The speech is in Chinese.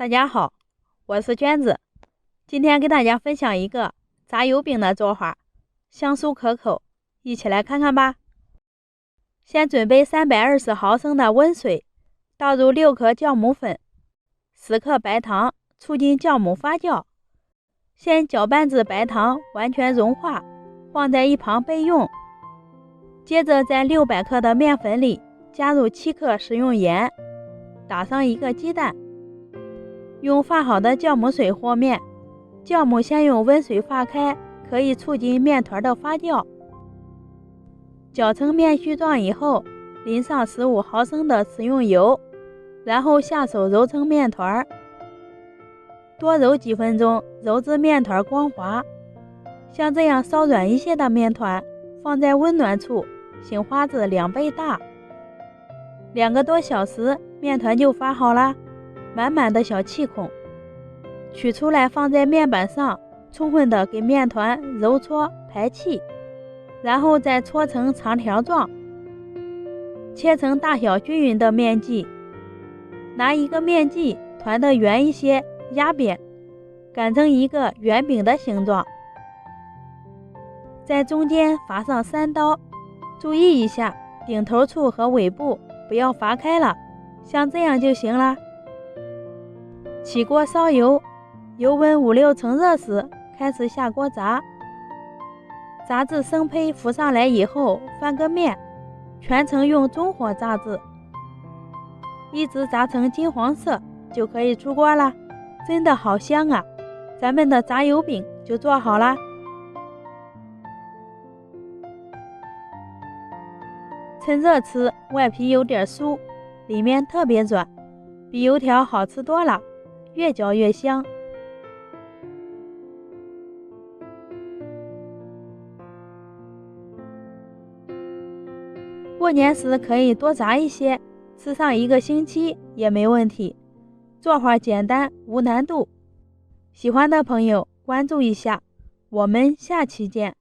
大家好，我是娟子，今天给大家分享一个炸油饼的做法，香酥可口，一起来看看吧。先准备320毫升的温水，倒入6克酵母粉、10克白糖，促进酵母发酵。先搅拌至白糖完全融化，放在一旁备用。接着在600克的面粉里加入7克食用盐，打上1个鸡蛋。用发好的酵母水和面，酵母先用温水化开，可以促进面团的发酵。搅成面絮状以后，淋上15毫升的食用油，然后下手揉成面团，多揉几分钟，揉至面团光滑。像这样稍软一些的面团，放在温暖处，醒花至2倍大，2个多小时，面团就发好了。满满的小气孔，取出来放在面板上，充分的给面团揉搓排气，然后再搓成长条状，切成大小均匀的面剂。拿一个面剂团得圆一些，压扁，擀成一个圆饼的形状，在中间划上3刀，注意一下顶头处和尾部不要划开了，像这样就行了。起锅烧油，油温5-6成热时开始下锅炸，炸至生胚浮上来以后翻个面，全程用中火炸制，一直炸成金黄色就可以出锅了。真的好香啊，咱们的炸油饼就做好了。趁热吃，外皮有点酥，里面特别软，比油条好吃多了，越嚼越香。过年时可以多炸一些，吃上1个星期也没问题。做法简单无难度，喜欢的朋友关注一下，我们下期见。